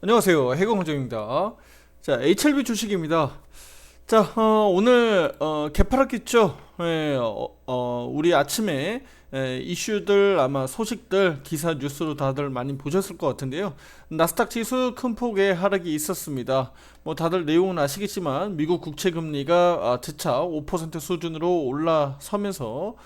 안녕하세요. 해공정입니다. 자, HLB 주식입니다. 자, 오늘 개파락했죠. 예, 우리 아침에 이슈들 아마 소식들 기사 뉴스로 다들 많이 보셨을 것 같은데요. 나스닥 지수 큰 폭의 하락이 있었습니다. 뭐 다들 내용은 아시겠지만 미국 국채 금리가 재차 5% 수준으로 올라서면서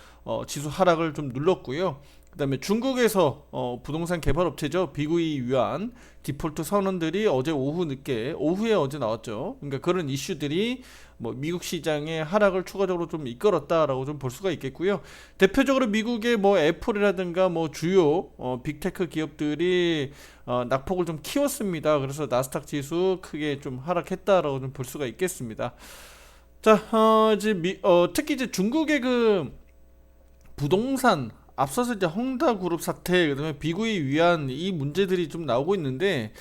지수 하락을 좀 눌렀고요. 그다음에 중국에서 부동산 개발 업체죠. 비구이 위한 디폴트 선언들이 어제 오후에 어제 나왔죠. 그러니까 그런 이슈들이 뭐 미국 시장의 하락을 추가적으로 좀 이끌었다라고 좀 볼 수가 있겠고요. 대표적으로 미국의 뭐 애플이라든가 뭐 주요 빅테크 기업들이 낙폭을 좀 키웠습니다. 그래서 나스닥 지수 크게 좀 하락했다라고 좀 볼 수가 있겠습니다. 자, 특히 이제 중국의 그 부동산 앞서서 이제 헝다그룹 사태 그다음에 비구이 위안 이 문제들이 좀 나오고 있는데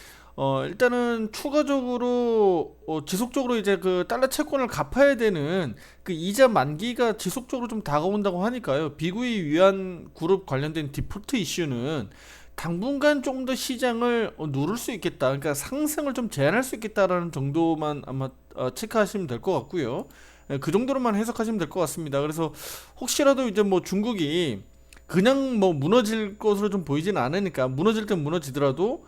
일단은 추가적으로 지속적으로 이제 그 달러 채권을 갚아야 되는 그 이자 만기가 지속적으로 좀 다가온다고 하니까요. 비구이 위안 그룹 관련된 디폴트 이슈는 당분간 좀 더 시장을 누를 수 있겠다. 그러니까 상승을 좀 제한할 수 있겠다라는 정도만 아마 체크하시면 될 것 같고요. 그 정도로만 해석하시면 될 것 같습니다. 그래서 혹시라도 이제 뭐 중국이 그냥 뭐 무너질 것으로 좀 보이지는 않으니까 무너질 땐 무너지더라도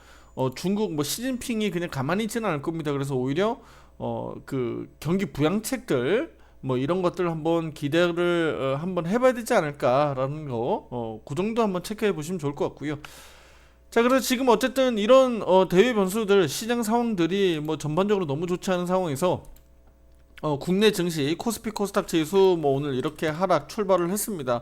중국 뭐 시진핑이 그냥 가만히 있지는 않을 겁니다. 그래서 오히려 그 경기 부양책들 뭐 이런 것들 한번 기대를 한번 해봐야 되지 않을까라는 거 그 정도 한번 체크해 보시면 좋을 것 같고요. 자, 그래서 지금 어쨌든 이런 대외 변수들 시장 상황들이 뭐 전반적으로 너무 좋지 않은 상황에서 국내 증시 코스피 코스닥 지수 뭐 오늘 이렇게 하락 출발을 했습니다.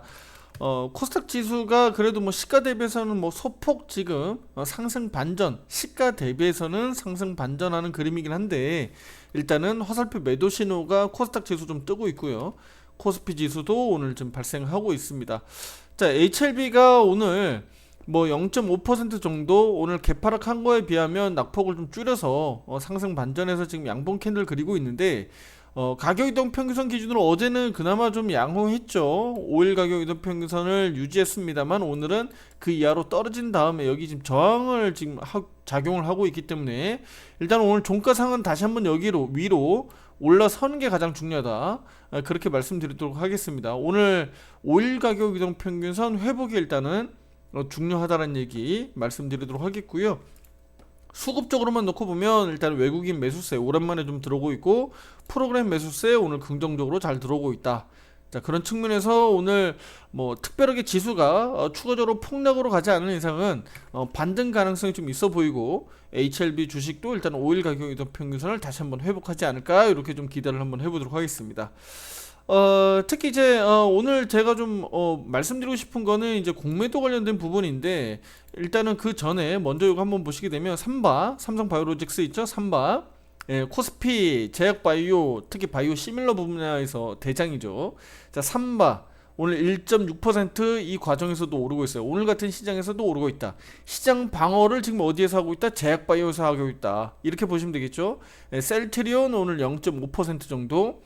코스닥 지수가 그래도 뭐 시가 대비해서는 뭐 소폭 지금 상승 반전, 시가 대비해서는 상승 반전하는 그림이긴 한데 일단은 화살표 매도 신호가 코스닥 지수 좀 뜨고 있고요. 코스피 지수도 오늘 좀 발생하고 있습니다. 자, HLB가 오늘 뭐 0.5% 정도 오늘 개파락한 거에 비하면 낙폭을 좀 줄여서 상승 반전해서 지금 양봉 캔들 그리고 있는데 가격 이동 평균선 기준으로 어제는 그나마 좀 양호했죠. 5일 가격 이동 평균선을 유지했습니다만 오늘은 그 이하로 떨어진 다음에 여기 지금 저항을 지금 작용을 하고 있기 때문에 일단 오늘 종가상은 다시 한번 여기로 위로 올라서는 게 가장 중요하다. 그렇게 말씀드리도록 하겠습니다. 오늘 5일 가격 이동 평균선 회복이 일단은 중요하다는 얘기 말씀드리도록 하겠고요. 수급적으로만 놓고 보면 일단 외국인 매수세 오랜만에 좀 들어오고 있고 프로그램 매수세 오늘 긍정적으로 잘 들어오고 있다. 자, 그런 측면에서 오늘 뭐 특별하게 지수가 추가적으로 폭락으로 가지 않는 이상은 반등 가능성이 좀 있어 보이고 HLB 주식도 일단 5일 가격 이동 평균선을 다시 한번 회복하지 않을까 이렇게 좀 기대를 한번 해보도록 하겠습니다. 특히 이제 오늘 제가 좀 말씀드리고 싶은 거는 이제 공매도 관련된 부분인데 일단은 그 전에 먼저 이거 한번 보시게 되면 삼바 삼성바이오로직스 있죠? 삼바 코스피 제약바이오 특히 바이오 시밀러 분야에서 대장이죠. 자, 삼바 오늘 1.6%이 과정에서도 오르고 있어요. 오늘 같은 시장에서도 오르고 있다. 시장 방어를 지금 어디에서 하고 있다? 제약바이오에서 하고 있다. 이렇게 보시면 되겠죠. 셀트리온 오늘 0.5% 정도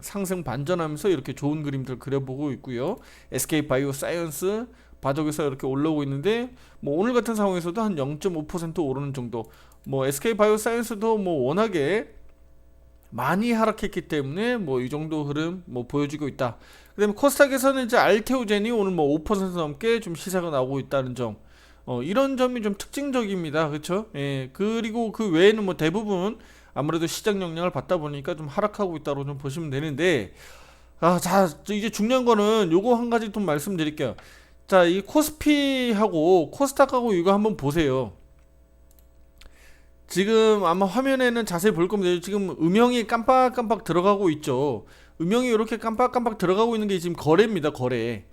상승 반전하면서 이렇게 좋은 그림들 그려보고 있고요. SK 바이오사이언스 바닥에서 이렇게 올라오고 있는데 뭐 오늘 같은 상황에서도 한 0.5% 오르는 정도. 뭐 SK 바이오사이언스도 뭐 워낙에 많이 하락했기 때문에 뭐 이 정도 흐름 뭐 보여주고 있다. 그다음에 코스닥에서는 이제 알테오젠이 오늘 뭐 5% 넘게 좀 시세가 나오고 있다는 점. 이런 점이 좀 특징적입니다. 그렇죠? 예. 그리고 그 외에는 뭐 대부분 아무래도 시장 영향을 받다 보니까 좀 하락하고 있다고 좀 보시면 되는데 자, 이제 중요한 거는 요거 한 가지 좀 말씀드릴게요. 자, 이 코스피하고 코스닥하고 이거 한번 보세요. 지금 아마 화면에는 자세히 볼 겁니다. 지금 음영이 깜빡깜빡 들어가고 있죠. 음영이 이렇게 깜빡깜빡 들어가고 있는 게 지금 거래입니다. 거래.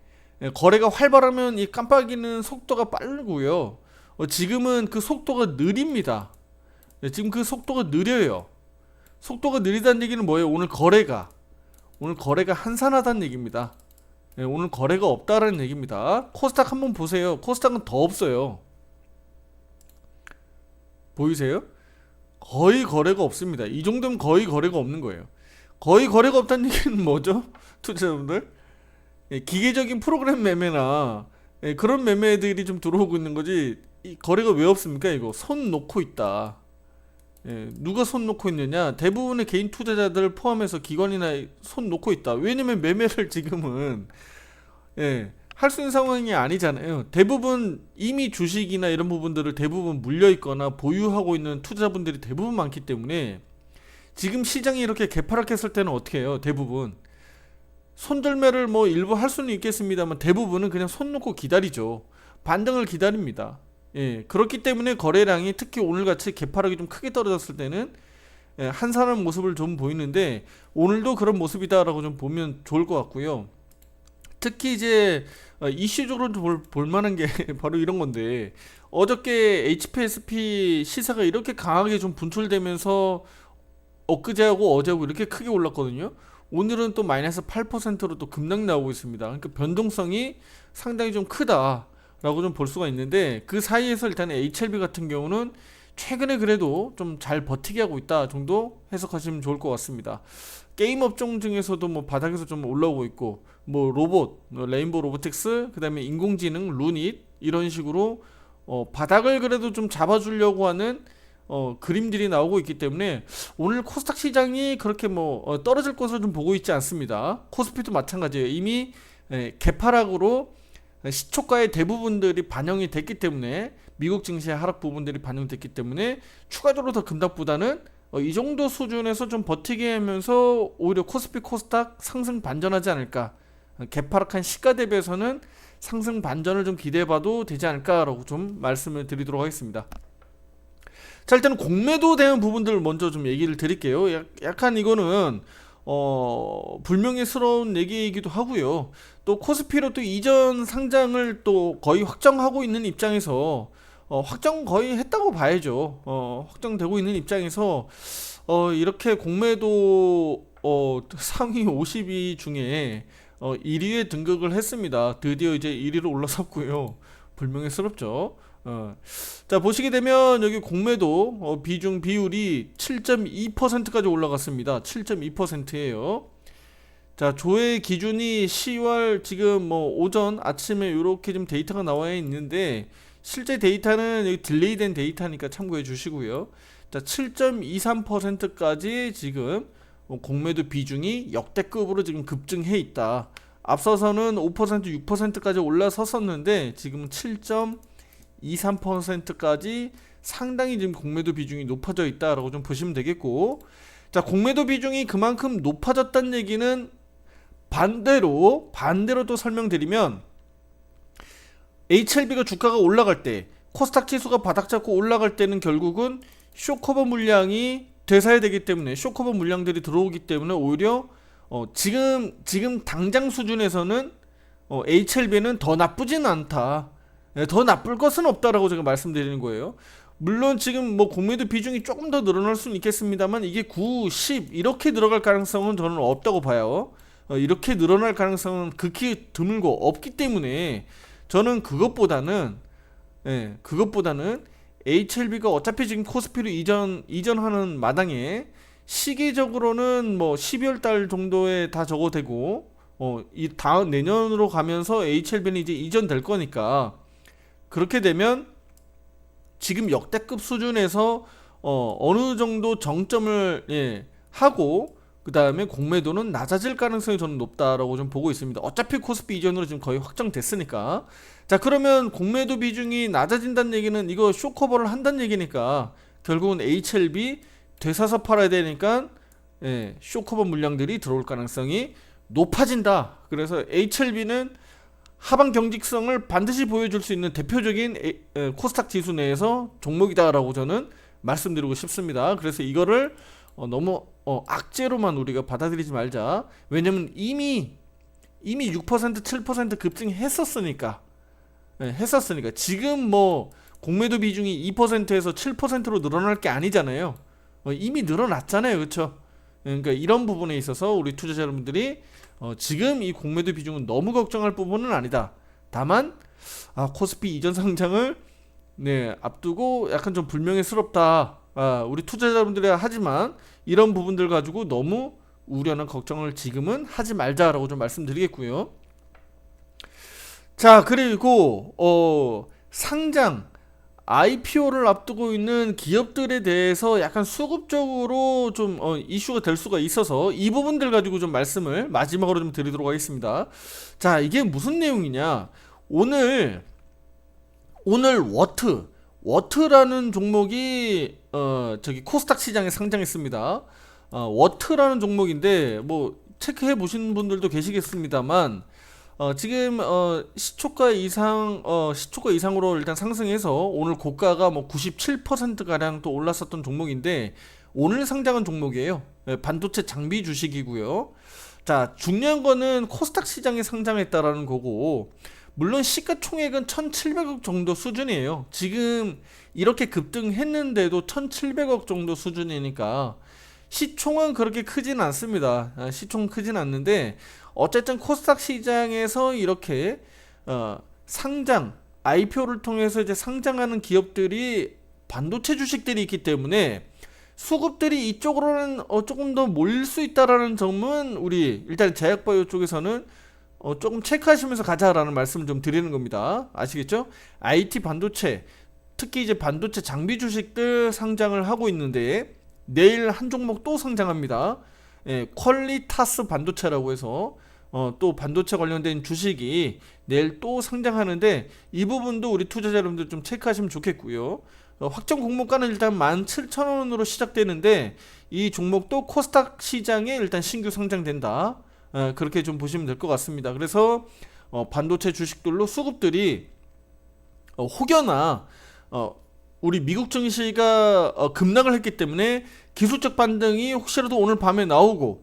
거래가 활발하면 이 깜빡이는 속도가 빠르고요. 지금은 그 속도가 느립니다. 지금 그 속도가 느려요. 속도가 느리다는 얘기는 뭐예요? 오늘 거래가 한산하다는 얘기입니다. 오늘 거래가 없다라는 얘기입니다. 코스닥 한번 보세요. 코스닥은 더 없어요. 보이세요? 거의 거래가 없습니다. 이 정도면 거의 거래가 없는 거예요. 거의 거래가 없다는 얘기는 뭐죠? 투자자분들? 기계적인 프로그램 매매나 그런 매매들이 좀 들어오고 있는 거지. 이 거래가 왜 없습니까? 이거 손 놓고 있다. 누가 손 놓고 있느냐? 대부분의 개인 투자자들 포함해서 기관이나 손 놓고 있다. 왜냐면 매매를 지금은 할 수 있는 상황이 아니잖아요. 대부분 이미 주식이나 이런 부분들을 대부분 물려 있거나 보유하고 있는 투자자분들이 대부분 많기 때문에 지금 시장이 이렇게 개파락했을 때는 어떻게 해요? 대부분 손절매를 뭐 일부 할 수는 있겠습니다만 대부분은 그냥 손 놓고 기다리죠. 반등을 기다립니다. 그렇기 때문에 거래량이 특히 오늘같이 개파락이 좀 크게 떨어졌을 때는 한산한 모습을 좀 보이는데 오늘도 그런 모습이다라고 좀 보면 좋을 것 같고요. 특히 이제 이슈적으로 볼 만한 게 바로 이런 건데 어저께 HPSP 시세가 이렇게 강하게 좀 분출되면서 엊그제하고 어제하고 이렇게 크게 올랐거든요. 오늘은 또 마이너스 8%로 또 급락 나오고 있습니다. 그러니까 변동성이 상당히 좀 크다라고 좀 볼 수가 있는데 그 사이에서 일단 HLB 같은 경우는 최근에 그래도 좀 잘 버티게 하고 있다 정도 해석하시면 좋을 것 같습니다. 게임 업종 중에서도 뭐 바닥에서 좀 올라오고 있고 뭐 로봇, 레인보우 로보틱스, 그 다음에 인공지능, 루닛 이런 식으로 바닥을 그래도 좀 잡아주려고 하는 그림들이 나오고 있기 때문에 오늘 코스닥 시장이 그렇게 뭐 떨어질 것으로 좀 보고 있지 않습니다. 코스피도 마찬가지예요. 이미 개파락으로 시초가의 대부분들이 반영이 됐기 때문에 미국 증시의 하락 부분들이 반영됐기 때문에 추가적으로 더 급락보다는 이 정도 수준에서 좀 버티게 하면서 오히려 코스피 코스닥 상승 반전하지 않을까. 개파락한 시가 대비해서는 상승 반전을 좀 기대해봐도 되지 않을까라고 좀 말씀을 드리도록 하겠습니다. 자, 일단은 공매도 대한 부분들 먼저 좀 얘기를 드릴게요. 약간 이거는 불명예스러운 얘기이기도 하고요. 또 코스피로 또 이전 상장을 또 거의 확정하고 있는 입장에서 확정 거의 했다고 봐야죠. 확정되고 있는 입장에서 이렇게 공매도 상위 50위 중에 1위에 등극을 했습니다. 드디어 이제 1위로 올라섰고요. 불명예스럽죠. 자, 보시게 되면 여기 공매도 비중 비율이 7.2%까지 올라갔습니다. 7.2%예요. 자, 조회 기준이 10월 지금 뭐 오전 아침에 이렇게 좀 데이터가 나와 있는데 실제 데이터는 여기 딜레이된 데이터니까 참고해 주시고요. 자, 7.23%까지 지금 공매도 비중이 역대급으로 지금 급증해 있다. 앞서서는 5%, 6%까지 올라섰었는데 지금은 7.23%까지 상당히 지금 공매도 비중이 높아져 있다라고 좀 보시면 되겠고, 자, 공매도 비중이 그만큼 높아졌다는 얘기는 반대로 또 설명드리면 HLB가 주가가 올라갈 때 코스닥 지수가 바닥 잡고 올라갈 때는 결국은 쇼커버 물량이 되사야되기 때문에 쇼커버 물량들이 들어오기 때문에 오히려 지금 당장 수준에서는 HLB는 더 나쁘진 않다. 더 나쁠 것은 없다라고 제가 말씀드리는 거예요. 물론 지금 뭐 공매도 비중이 조금 더 늘어날 수는 있겠습니다만 이게 9, 10 이렇게 늘어갈 가능성은 저는 없다고 봐요. 이렇게 늘어날 가능성은 극히 드물고 없기 때문에 저는 그것보다는 HLB가 어차피 지금 코스피로 이전하는 마당에 시기적으로는 뭐 12월 달 정도에 다 적어되고 이 다음 내년으로 가면서 HLB는 이제 이전될 거니까 그렇게 되면 지금 역대급 수준에서 어느 정도 정점을 하고 그 다음에 공매도는 낮아질 가능성이 저는 높다라고 좀 보고 있습니다. 어차피 코스피 이전으로 지금 거의 확정됐으니까. 자, 그러면 공매도 비중이 낮아진다는 얘기는 이거 쇼커버를 한다는 얘기니까 결국은 HLB 되사서 팔아야 되니까 쇼커버 물량들이 들어올 가능성이 높아진다. 그래서 HLB는 하방 경직성을 반드시 보여줄 수 있는 대표적인 코스닥 지수 내에서 종목이다라고 저는 말씀드리고 싶습니다. 그래서 이거를 너무 악재로만 우리가 받아들이지 말자. 왜냐면 이미 6% 7% 급증했었으니까 지금 뭐 공매도 비중이 2%에서 7%로 늘어날 게 아니잖아요. 이미 늘어났잖아요. 그렇죠? 그러니까 이런 부분에 있어서 우리 투자자 여러분들이 지금 이 공매도 비중은 너무 걱정할 부분은 아니다. 다만 코스피 이전 상장을 앞두고 약간 좀 불명예스럽다. 우리 투자자분들이 하지만 이런 부분들 가지고 너무 우려나 걱정을 지금은 하지 말자라고 좀 말씀드리겠고요. 자, 그리고 상장 IPO를 앞두고 있는 기업들에 대해서 약간 수급적으로 좀 이슈가 될 수가 있어서 이 부분들 가지고 좀 말씀을 마지막으로 좀 드리도록 하겠습니다. 자, 이게 무슨 내용이냐? 오늘 워트라는 종목이 저기 코스닥 시장에 상장했습니다. 워트라는 종목인데 뭐 체크해 보신 분들도 계시겠습니다만 지금 시초가 이상으로 일단 상승해서 오늘 고가가 뭐 97% 가량 또 올랐었던 종목인데 오늘 상장한 종목이에요. 예, 반도체 장비 주식이고요. 자, 중요한 거는 코스닥 시장에 상장했다라는 거고, 물론 시가총액은 1,700억 정도 수준이에요. 지금 이렇게 급등했는데도 1,700억 정도 수준이니까 시총은 그렇게 크진 않습니다. 시총은 크진 않는데 어쨌든 코스닥 시장에서 이렇게 상장 IPO를 통해서 이제 상장하는 기업들이 반도체 주식들이 있기 때문에 수급들이 이쪽으로는 조금 더 몰릴 수 있다라는 점은 우리 일단 제약바이오 쪽에서는 조금 체크하시면서 가자라는 말씀을 좀 드리는 겁니다. 아시겠죠? IT 반도체, 특히 이제 반도체 장비 주식들 상장을 하고 있는데 내일 한 종목 또 상장합니다. 예, 퀄리타스 반도체라고 해서 또 반도체 관련된 주식이 내일 또 상장하는데 이 부분도 우리 투자자 여러분들 좀 체크하시면 좋겠고요. 확정 공모가는 일단 17,000원으로 시작되는데 이 종목도 코스닥 시장에 일단 신규 상장된다. 그렇게 좀 보시면 될 것 같습니다. 그래서 반도체 주식들로 수급들이 혹여나 우리 미국 증시가 급락을 했기 때문에 기술적 반등이 혹시라도 오늘 밤에 나오고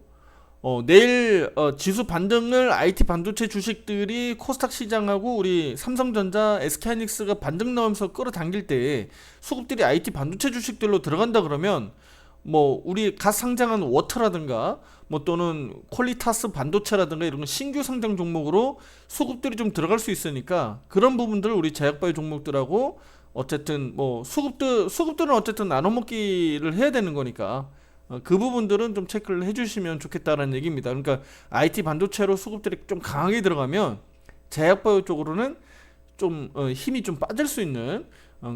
내일 지수 반등을 IT 반도체 주식들이 코스닥 시장하고 우리 삼성전자, SK하이닉스가 반등 나오면서 끌어당길 때 수급들이 IT 반도체 주식들로 들어간다 그러면 뭐 우리 갓 상장한 워터라든가 뭐 또는 퀄리타스 반도체라든가 이런 신규 상장 종목으로 수급들이 좀 들어갈 수 있으니까 그런 부분들 우리 제약바이오 종목들하고 어쨌든 뭐 수급들은 어쨌든 나눠 먹기를 해야 되는 거니까 그 부분들은 좀 체크를 해주시면 좋겠다라는 얘기입니다. 그러니까 IT 반도체로 수급들이 좀 강하게 들어가면 제약바이오 쪽으로는 좀 힘이 좀 빠질 수 있는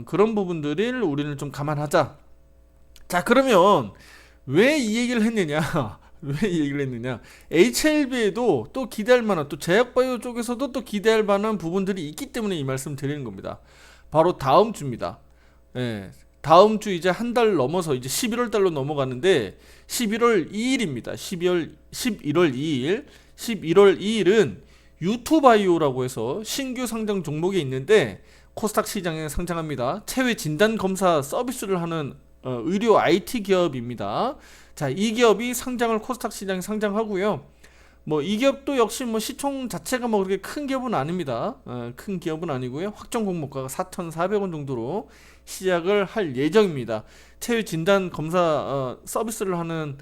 그런 부분들을 우리는 좀 감안하자. 자, 그러면 왜 이 얘기를 했느냐? 왜 이 얘기를 했느냐? HLB에도 또 기대할 만한, 또 제약바이오 쪽에서도 또 기대할 만한 부분들이 있기 때문에 이 말씀 드리는 겁니다. 바로 다음 주입니다. 예, 다음 주 이제 한 달 넘어서 이제 11월 달로 넘어가는데 11월 2일입니다. 11월 2일. 11월 2일은 유투바이오라고 해서 신규 상장 종목이 있는데 코스닥 시장에 상장합니다. 체외 진단 검사 서비스를 하는 의료 IT 기업입니다. 자, 이 기업이 상장을 코스닥 시장에 상장하고요. 뭐 이 기업도 역시 뭐 시총 자체가 뭐 그렇게 큰 기업은 아닙니다. 큰 기업은 아니고요. 확정 공모가가 4,400원 정도로 시작을 할 예정입니다. 체외 진단 검사 서비스를 하는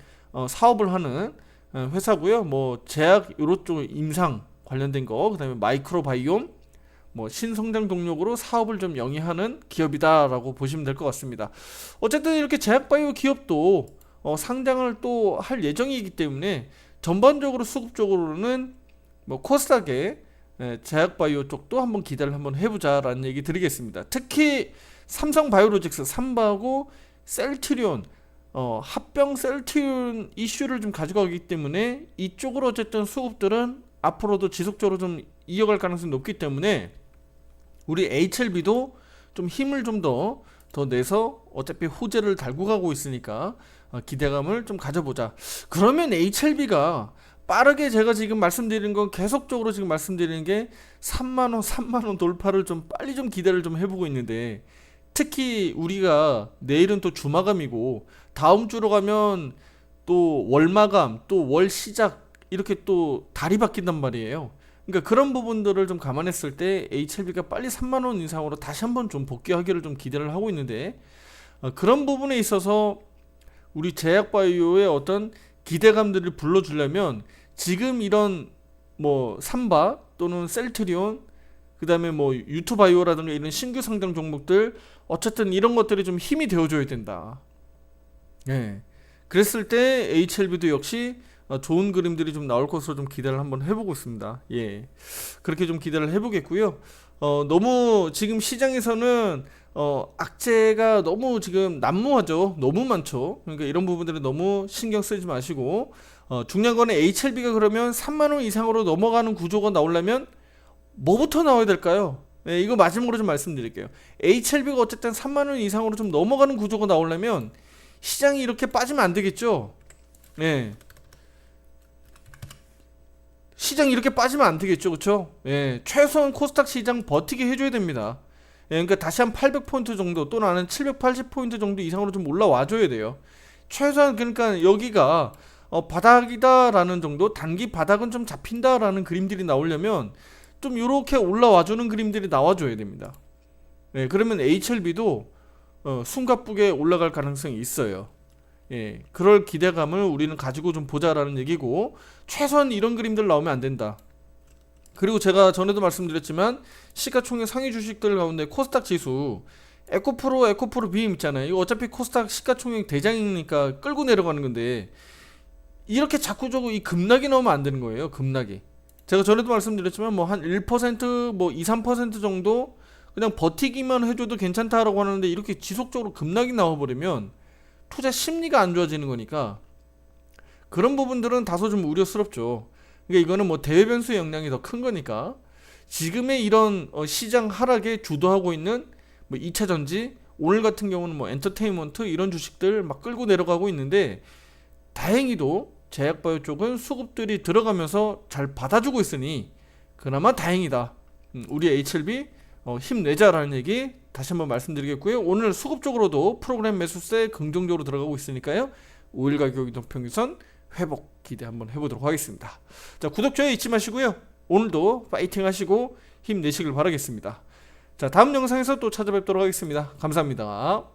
사업을 하는 회사고요. 뭐 제약 요런 쪽 임상 관련된 거, 그다음에 마이크로바이옴, 뭐 신성장 동력으로 사업을 좀 영위하는 기업이다라고 보시면 될 것 같습니다. 어쨌든 이렇게 제약바이오 기업도 상장을 또 할 예정이기 때문에 전반적으로 수급적으로는 뭐 코스닥의 제약바이오 쪽도 한번 기대를 한번 해보자라는 얘기 드리겠습니다. 특히 삼성바이오로직스, 삼바하고 셀트리온, 합병 셀트리온 이슈를 좀 가져가기 때문에 이쪽으로 어쨌든 수급들은 앞으로도 지속적으로 좀 이어갈 가능성이 높기 때문에 우리 HLB도 좀 힘을 좀 더 내서 어차피 호재를 달고 가고 있으니까 기대감을 좀 가져보자. 그러면 HLB가 빠르게 제가 지금 말씀드리는 건 계속적으로 지금 말씀드리는 게 3만원 돌파를 좀 빨리 좀 기대를 좀 해보고 있는데 특히 우리가 내일은 또 주마감이고 다음 주로 가면 또 월마감, 또 월 시작 이렇게 또 달이 바뀐단 말이에요. 그러니까 그런 부분들을 좀 감안했을 때 HLB가 빨리 3만원 이상으로 다시 한번 좀 복귀하기를 좀 기대를 하고 있는데 그런 부분에 있어서 우리 제약바이오의 어떤 기대감들을 불러주려면 지금 이런 뭐 삼바 또는 셀트리온 그 다음에 뭐 유투바이오라든가 이런 신규 상장 종목들 어쨌든 이런 것들이 좀 힘이 되어줘야 된다. 예. 그랬을 때 HLB도 역시 좋은 그림들이 좀 나올 것으로 좀 기대를 한번 해보고 있습니다. 예. 그렇게 좀 기대를 해보겠고요. 너무 지금 시장에서는 악재가 너무 지금 난무하죠. 너무 많죠. 그러니까 이런 부분들은 너무 신경 쓰지 마시고, 중요한 거는 HLB가 그러면 3만 원 이상으로 넘어가는 구조가 나오려면 뭐부터 나와야 될까요? 네, 이거 마지막으로 좀 말씀드릴게요. HLB가 어쨌든 3만 원 이상으로 좀 넘어가는 구조가 나오려면 시장이 이렇게 빠지면 안 되겠죠. 네. 시장이 이렇게 빠지면 안 되겠죠. 그쵸? 예, 최소한 코스닥 시장 버티게 해줘야 됩니다. 예, 그러니까 다시 한 800포인트 정도 또는 한 780포인트 정도 이상으로 좀 올라와 줘야 돼요. 최소한 그러니까 여기가 바닥이다라는 정도, 단기 바닥은 좀 잡힌다라는 그림들이 나오려면 좀 이렇게 올라와 주는 그림들이 나와줘야 됩니다. 예, 그러면 HLB도 숨가쁘게 올라갈 가능성이 있어요. 예, 그럴 기대감을 우리는 가지고 좀 보자라는 얘기고, 최소한 이런 그림들 나오면 안 된다. 그리고 제가 전에도 말씀드렸지만 시가총액 상위 주식들 가운데 코스닥 지수 에코프로 비임 있잖아요. 이거 어차피 코스닥 시가총액 대장이니까 끌고 내려가는 건데, 이렇게 자꾸자꾸 이 급락이 나오면 안 되는 거예요. 급락이. 제가 전에도 말씀드렸지만 뭐 한 1%, 뭐 2, 3% 정도 그냥 버티기만 해줘도 괜찮다라고 하는데, 이렇게 지속적으로 급락이 나와버리면 투자 심리가 안 좋아지는 거니까 그런 부분들은 다소 좀 우려스럽죠. 그러니까 이거는 뭐 대외 변수의 영향이 더 큰 거니까, 지금의 이런 시장 하락에 주도하고 있는 뭐 2차 전지, 오늘 같은 경우는 뭐 엔터테인먼트 이런 주식들 막 끌고 내려가고 있는데, 다행히도 제약바이오 쪽은 수급들이 들어가면서 잘 받아주고 있으니 그나마 다행이다. 우리 HLB 힘내자라는 얘기 다시 한번 말씀드리겠고요. 오늘 수급 쪽으로도 프로그램 매수세 긍정적으로 들어가고 있으니까요. 5일 가격 이동 평균선 회복 기대 한번 해보도록 하겠습니다. 자, 구독 좋아요 잊지 마시고요. 오늘도 파이팅 하시고 힘내시길 바라겠습니다. 자, 다음 영상에서 또 찾아뵙도록 하겠습니다. 감사합니다.